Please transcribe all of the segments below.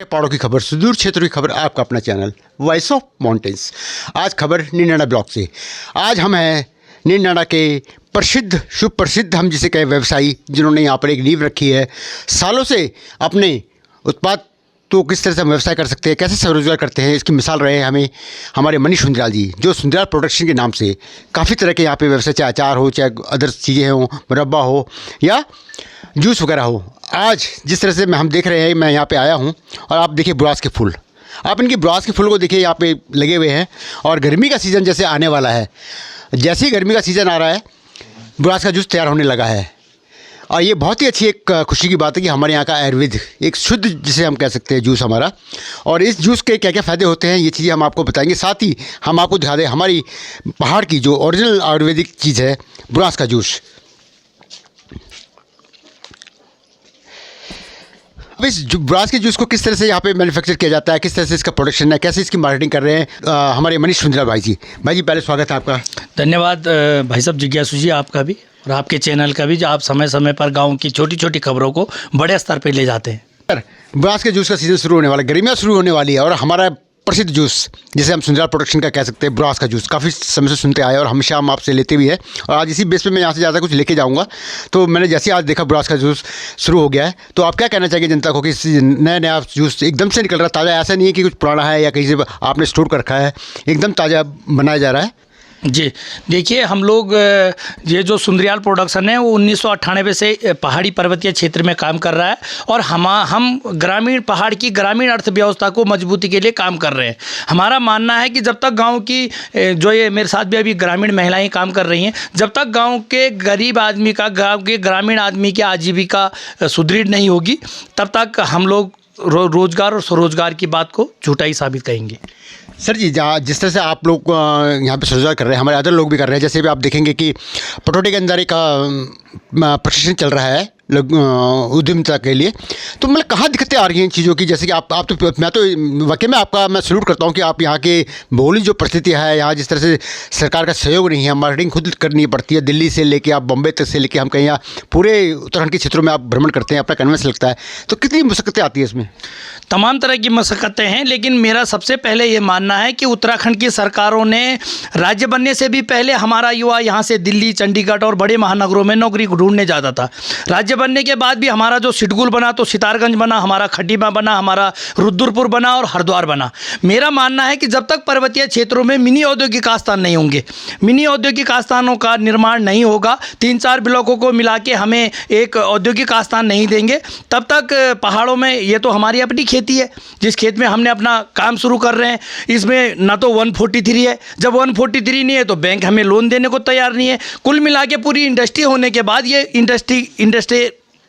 पहाड़ों की खबर, सुदूर क्षेत्रों की खबर, आपका अपना चैनल वॉइस ऑफ माउंटेन्स। आज खबर नीरनाडा ब्लॉक से। आज हम हैं नीरनाडा के प्रसिद्ध, सुप्रसिद्ध हम जिसे कहें व्यवसायी, जिन्होंने यहाँ पर एक नींव रखी है। सालों से अपने उत्पाद तो किस तरह से हम व्यवसाय कर सकते हैं, कैसे स्वरोजगार करते हैं, इसकी मिसाल रहे हैं हमें हमारे मनीष सुंदरियाल जी, जो सुंदरियाल प्रोडक्शन के नाम से काफ़ी तरह के यहाँ पे व्यवसाय, चाहे अचार हो, चाहे अदर चीज़ें हों, मुरब्बा हो या जूस वगैरह हो। आज जिस तरह से हम देख रहे हैं, मैं यहाँ पे आया हूँ और आप देखिए बुरास के फूल, आप इनके बुरास के फूल को देखिए, यहाँ पे लगे हुए हैं। और गर्मी का सीज़न जैसे आने वाला है, जैसे ही गर्मी का सीज़न आ रहा है, बुरास का जूस तैयार होने लगा है। और ये बहुत ही अच्छी एक खुशी की बात है कि हमारे यहाँ का आयुर्वेद, एक शुद्ध जिसे हम कह सकते हैं जूस हमारा, और इस जूस के क्या क्या फ़ायदे होते हैं, ये चीज़ें हम आपको बताएंगे। साथ ही हम आपको दिखा दें हमारी पहाड़ की जो ओरिजिनल आयुर्वेदिक चीज़ है, बुरास का जूस। अब इस बुरास के जूस को किस तरह से यहाँ पे मैन्युफैक्चर किया जाता है, किस तरह से इसका प्रोडक्शन है, कैसे इसकी मार्केटिंग कर रहे हैं हमारे मनीष सुंदरियाल भाई जी। भाई जी पहले स्वागत है आपका। धन्यवाद भाई साहब, जिज्ञासु जी आपका भी और आपके चैनल का भी, जो आप समय समय पर गांव की छोटी छोटी खबरों को बड़े स्तर पर ले जाते हैं। सर, बुरास के जूस का सीज़न शुरू होने वाला है, गर्मियाँ शुरू होने वाली है, और हमारा प्रसिद्ध जूस जिसे हम सुंदरियाल प्रोडक्शन का कह सकते हैं, बुरास का जूस, काफ़ी समय से सुनते आए और हमेशा हम आपसे लेते भी है। और आज इसी बेस पे मैं यहाँ से ज़्यादा कुछ लेके जाऊँगा। तो मैंने जैसे आज देखा बुरास का जूस शुरू हो गया है, तो आप क्या कहना चाहिए जनता को कि नया नया जूस एकदम से निकल रहा है, ताज़ा, ऐसा नहीं है कि कुछ पुराना है या कहीं से आपने स्टोर कर रखा है, एकदम ताज़ा बनाया जा रहा है। जी देखिए, हम लोग ये जो सुंदरियाल प्रोडक्शन है वो 1998 से पहाड़ी पर्वतीय क्षेत्र में काम कर रहा है, और हम ग्रामीण पहाड़ की ग्रामीण अर्थव्यवस्था को मजबूती के लिए काम कर रहे हैं। हमारा मानना है कि जब तक गांव की, जो ये मेरे साथ भी अभी ग्रामीण महिलाएं काम कर रही हैं, जब तक गांव के गरीब आदमी का, गांव के ग्रामीण आदमी की आजीविका सुदृढ़ नहीं होगी, तब तक हम लोग रोजगार और स्वरोजगार की बात को झूठा ही साबित करेंगे। सर जी, जिस तरह से आप लोग यहाँ पे स्वरोजगार कर रहे हैं, हमारे अदर लोग भी कर रहे हैं। जैसे भी आप देखेंगे कि पटौटी के अंदर एक प्रशिक्षण चल रहा है उद्यमिता के लिए, तो मतलब कहाँ दिक्कतें आ रही हैं इन चीज़ों की? जैसे कि आप तो, मैं तो वाकई में आपका मैं सल्यूट करता हूँ कि आप यहाँ के भौगोलिक जो परिस्थिति है, यहाँ जिस तरह से सरकार का सहयोग नहीं है, मार्केटिंग खुद करनी पड़ती है, दिल्ली से लेके आप बॉम्बे तक से लेके हम कहीं यहाँ पूरे उत्तराखंड के क्षेत्रों में आप भ्रमण करते हैं, अपना कन्वेंस लगता है, तो कितनी मुश्किलें आती है इसमें? तमाम तरह की मशक्क़तें हैं, लेकिन मेरा सबसे पहले ये मानना है कि उत्तराखंड की सरकारों ने राज्य बनने से भी पहले हमारा युवा यहाँ से दिल्ली, चंडीगढ़ और बड़े महानगरों में नौकरी ढूंढने जाता था। राज्य बनने के बाद भी हमारा जो सिडकुल बना, तो सितारगंज बना, हमारा खटीमा बना, हमारा रुद्रपुर बना और हरिद्वार बना। मेरा मानना है कि जब तक पर्वतीय क्षेत्रों में मिनी औद्योगिक आस्थान नहीं होंगे, मिनी औद्योगिक आस्थानों का निर्माण नहीं होगा, 3-4 ब्लॉकों को मिला के हमें एक औद्योगिक आस्थान नहीं देंगे, तब तक पहाड़ों में, ये तो हमारी अपनी खेती है, जिस खेत में हमने अपना काम शुरू कर रहे हैं, इसमें ना तो 143 है, जब 143 नहीं है तो बैंक हमें लोन देने को तैयार नहीं है। कुल मिला के पूरी इंडस्ट्री होने के बाद ये इंडस्ट्री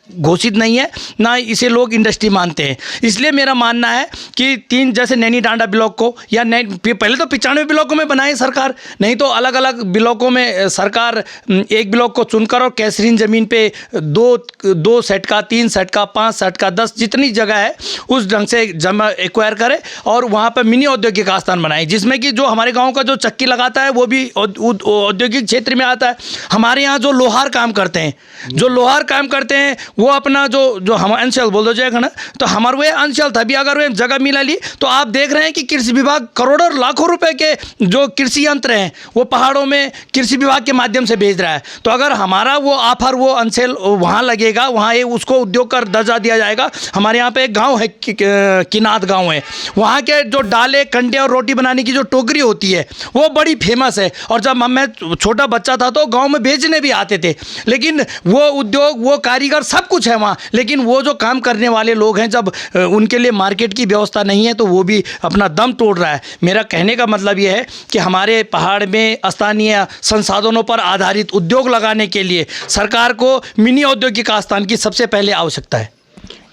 घोषित नहीं है, ना इसे लोग इंडस्ट्री मानते हैं। इसलिए मेरा मानना है कि जैसे नैनी टांडा ब्लॉक को, या पहले तो 95 ब्लॉकों में बनाए सरकार, नहीं तो अलग अलग ब्लॉकों में सरकार एक ब्लॉक को चुनकर और कैसरीन ज़मीन पे 2 सेट का, 3 सेट का, 5 सेट का, 10 जितनी जगह है उस ढंग से जमा एक्वायर करे और वहाँ पर मिनी औद्योगिक आस्थान बनाए, जिसमें कि जो हमारे गाँव का जो चक्की लगाता है वो भी औद्योगिक क्षेत्र में आता है। हमारे यहाँ जो लोहार काम करते हैं, वो अपना जो हम अंचल बोल दो जाएगा ना, तो हमारा वो अंचल था, अभी अगर वो जगह मिला ली, तो आप देख रहे हैं कि कृषि विभाग करोड़ों लाखों रुपए के जो कृषि यंत्र हैं वो पहाड़ों में कृषि विभाग के माध्यम से भेज रहा है। तो अगर हमारा वो ऑफर, वो अंचल वहाँ लगेगा, वहाँ उसको उद्योग का दर्जा दिया जाएगा। हमारे यहाँ पे एक गाँव है, किनाद गाँव है, वहाँ के जो डाले, कंडे और रोटी बनाने की जो टोकरी होती है वो बड़ी फेमस है। और जब मैं छोटा बच्चा था तो गाँव में बेचने भी आते थे, लेकिन वो उद्योग, वो कारीगर, सब कुछ है वहाँ, लेकिन वो जो काम करने वाले लोग हैं, जब उनके लिए मार्केट की व्यवस्था नहीं है तो वो भी अपना दम तोड़ रहा है। मेरा कहने का मतलब ये है कि हमारे पहाड़ में स्थानीय संसाधनों पर आधारित उद्योग लगाने के लिए सरकार को मिनी औद्योगिक आस्थान की सबसे पहले आवश्यकता है।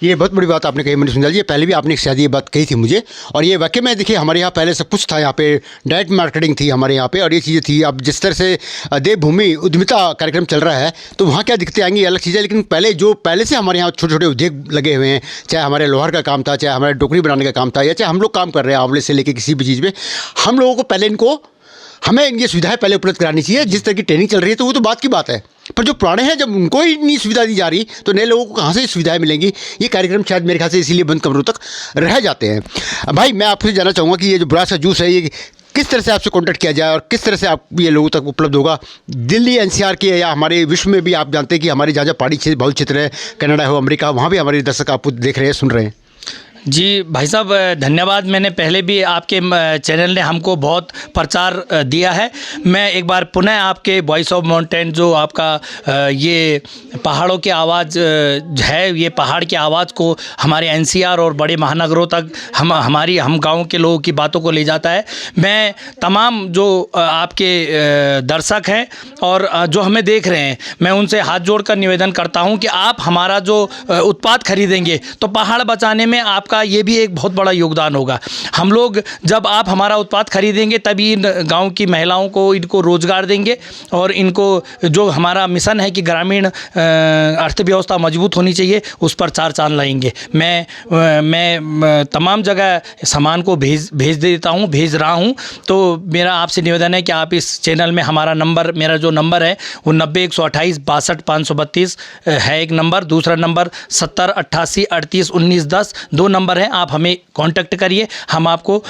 ये बहुत बड़ी बात आपने कही मनीष सुंदरियाल जी, पहले भी आपने शायद ये बात कही थी मुझे, और ये वाकई में देखिए हमारे यहाँ पहले सब कुछ था, यहाँ पे डायरेक्ट मार्केटिंग थी हमारे यहाँ पे, और ये चीज़ें थी। अब जिस तरह से देवभूमि उद्यमिता कार्यक्रम चल रहा है, तो वहाँ क्या दिक्कतें आएंगी अलग चीज़ है, लेकिन पहले से हमारे यहाँ छोटे छोटे उद्योग लगे हुए हैं, चाहे हमारे लोहार का काम था, चाहे हमारे टोकरी बनाने का काम था, या चाहे हम लोग काम कर रहे हैं आंवले से लेकर किसी भी चीज़ में, हम लोगों को पहले हमें ये सुविधाएं पहले उपलब्ध करानी चाहिए। जिस तरह की ट्रेनिंग चल रही है तो वो तो बात की बात है, पर जो पुराने हैं जब उनको ही नहीं सुविधा दी जा रही तो नए लोगों को कहाँ से सुविधाएं मिलेंगी। ये कार्यक्रम शायद मेरे ख्याल से इसीलिए बंद कमरों तक रह जाते हैं। भाई मैं आपसे जानना चाहूँगा कि ये जो ब्रास का जूस है ये किस तरह से आपसे कांटेक्ट किया जाए और किस तरह से आप ये लोगों तक उपलब्ध होगा। दिल्ली एनसीआर के या हमारे विश्व में भी आप जानते हैं कि हमारे जहाँ जहाँ पहाड़ी क्षेत्र बहुत क्षेत्र है, कनाडा हो, अमेरिका, वहाँ भी हमारे दर्शक आपको देख रहे हैं, सुन रहे हैं। जी भाई साहब धन्यवाद। मैंने पहले भी आपके चैनल ने हमको बहुत प्रचार दिया है। मैं एक बार पुनः आपके वॉइस ऑफ माउंटेन जो आपका ये पहाड़ों की आवाज़ है, ये पहाड़ की आवाज़ को हमारे एनसीआर और बड़े महानगरों तक हम गाँव के लोगों की बातों को ले जाता है। मैं तमाम जो आपके दर्शक हैं और जो हमें देख रहे हैं, मैं उनसे हाथ जोड़कर निवेदन करता हूं कि आप हमारा जो उत्पाद खरीदेंगे तो पहाड़ बचाने में आपका ये भी एक बहुत बड़ा योगदान होगा। हम लोग जब आप हमारा उत्पाद खरीदेंगे तभी इन गांव की महिलाओं को इनको रोज़गार देंगे और इनको जो हमारा मिशन है कि ग्रामीण अर्थव्यवस्था मजबूत होनी चाहिए, उस पर चार चांद लाएंगे। मैं तमाम जगह सामान को भेज रहा हूँ। तो मेरा आपसे निवेदन है कि आप इस चैनल में हमारा नंबर, मेरा जो नंबर है वो 90-128-62-532 है एक नंबर। दूसरा नंबर 70-88-38-19-10 दो नंबर है। आप हमें कांटेक्ट करिए, हम आपको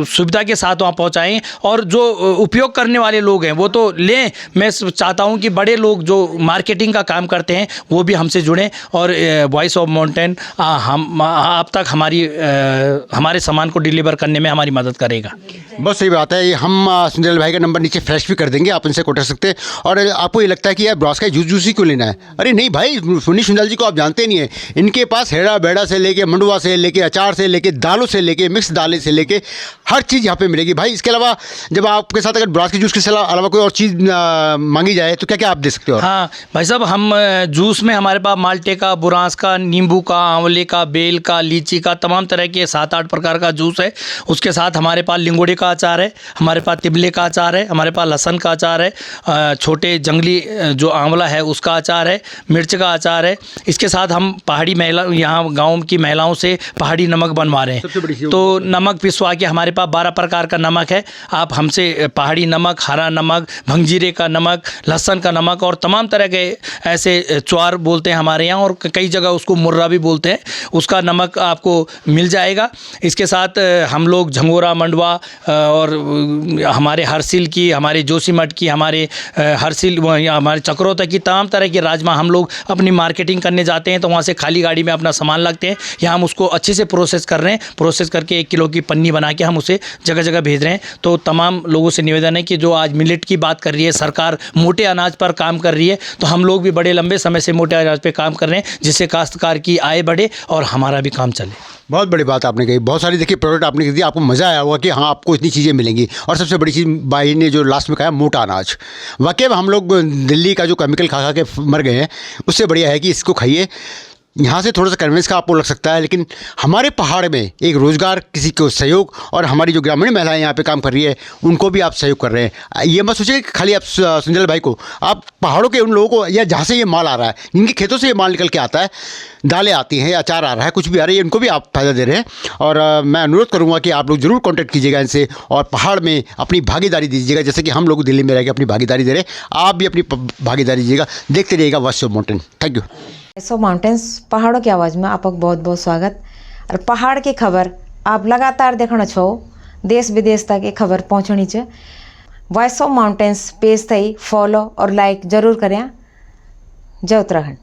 सुविधा के साथ वहाँ पहुँचाएँ। और जो उपयोग करने वाले लोग हैं वो तो लें, मैं चाहता हूँ कि बड़े लोग जो मार्केटिंग का काम करते हैं वो भी हमसे जुड़ें और वॉइस ऑफ माउंटेन हम आप तक हमारे सामान को डिलीवर करने में हमारी मदद करेगा। बहुत सही बात है। हम सुंदर भाई का नंबर नीचे फ्लैश भी कर देंगे, आप उनसे कॉन्टेक्ट सकते हैं। और आपको ये लगता है कि यार ब्रास का जूस ही क्यों लेना है? अरे नहीं भाई, सुनी सुंदर जी को आप जानते नहीं हैं। इनके पास हेड़ा बेड़ा से लेके मंडुआ से लेके अचार से लेके दालों से लेके मिक्स दालें से लेके हर चीज़ यहाँ पे मिलेगी भाई। इसके अलावा जब आपके साथ अगर ब्रास के जूस के अलावा कोई और चीज़ मांगी जाए तो क्या क्या आप दे सकते हो? हाँ भाई साहब, हम जूस में हमारे पास माल्टे का, बुरांस का, नींबू का, आंवले का, बेल का, लीची का, तमाम तरह के 7-8 प्रकार का जूस है। उसके साथ हमारे पास लिंगोड़े का अचार है, हमारे पास तिबले का अचार है, हमारे पास लहसुन का अचार है, छोटे जंगली जो आंवला है उसका अचार है, मिर्च का अचार है। इसके साथ हम पहाड़ी यहाँ गाँव की महिलाओं से पहाड़ी नमक बनवा रहे हैं। तो नमक पिसवा के हमारे पास 12 प्रकार का नमक है। आप हमसे पहाड़ी नमक, हरा नमक, भंगजीरे का नमक, लहसुन का नमक और तमाम तरह के ऐसे च्वार बोलते हैं हमारे यहाँ, और कई जगह उसको मुर्रा भी बोलते हैं, उसका नमक आपको मिल जाएगा। इसके साथ हम लोग झंगोरा, मंडवा और हमारे हरसिल की, हमारे जोशीमठ की, हमारे हरसिल, हमारे चक्रोता की तमाम तरह के राजमा हम लोग अपनी मार्केटिंग करने जाते हैं तो वहाँ से खाली गाड़ी में अपना सामान लगते हैं। यहाँ हम उसको अच्छे से प्रोसेस कर रहे हैं, प्रोसेस करके 1 किलो की पन्नी बना के हम उसे जगह जगह भेज रहे हैं। तो तमाम लोगों से निवेदन है कि जो आज मिलेट की बात कर रही है सरकार, मोटे अनाज पर काम कर रही है, तो हम लोग भी बड़े लंबे समय से मोटे अनाज पे काम कर रहे हैं, जिससे काश्तकार की आय बढ़े और हमारा भी काम चले। बहुत बड़ी बात आपने कही। बहुत सारी देखिए प्रोडक्ट आपने दी, आपको मज़ा आया होगा कि हाँ आपको इतनी चीज़ें मिलेंगी। और सबसे बड़ी चीज़ भाई ने जो लास्ट में कहा मोटा अनाज, वाकई में हम लोग दिल्ली का जो केमिकल खा के मर गए हैं, उससे बढ़िया है कि इसको खाइए। यहाँ से थोड़ा सा कन्विंस का आपको लग सकता है, लेकिन हमारे पहाड़ में एक रोज़गार, किसी को सहयोग, और हमारी जो ग्रामीण महिलाएं यहाँ पे काम कर रही है उनको भी आप सहयोग कर रहे हैं। ये मत सोचिए कि खाली आप सुंदर भाई को, आप पहाड़ों के उन लोगों को, या जहाँ से ये माल आ रहा है, जिनके खेतों से ये माल निकल के आता है, दालें आती हैं, अचार आ रहा है, कुछ भी आ रही है, उनको भी आप फ़ायदा दे रहे हैं। और मैं अनुरोध करूँगा कि आप लोग ज़रूर कॉन्टैक्ट कीजिएगा इनसे और पहाड़ में अपनी भागीदारी दीजिएगा। जैसे कि हम लोग दिल्ली में रह के अपनी भागीदारी दे रहे हैं, आप भी अपनी भागीदारी दीजिएगा। देखते रहिएगा voice of mountain. Thank you. Voice of mountains पहाड़ों की आवाज़ में आपका बहुत बहुत स्वागत। और पहाड़ की खबर आप लगातार देखना छो, देश विदेश तक ये खबर पहुँचनी चाहिए। वॉइस ऑफ माउंटेन्स पेज थी फॉलो और लाइक जरूर करें। जय उत्तराखंड।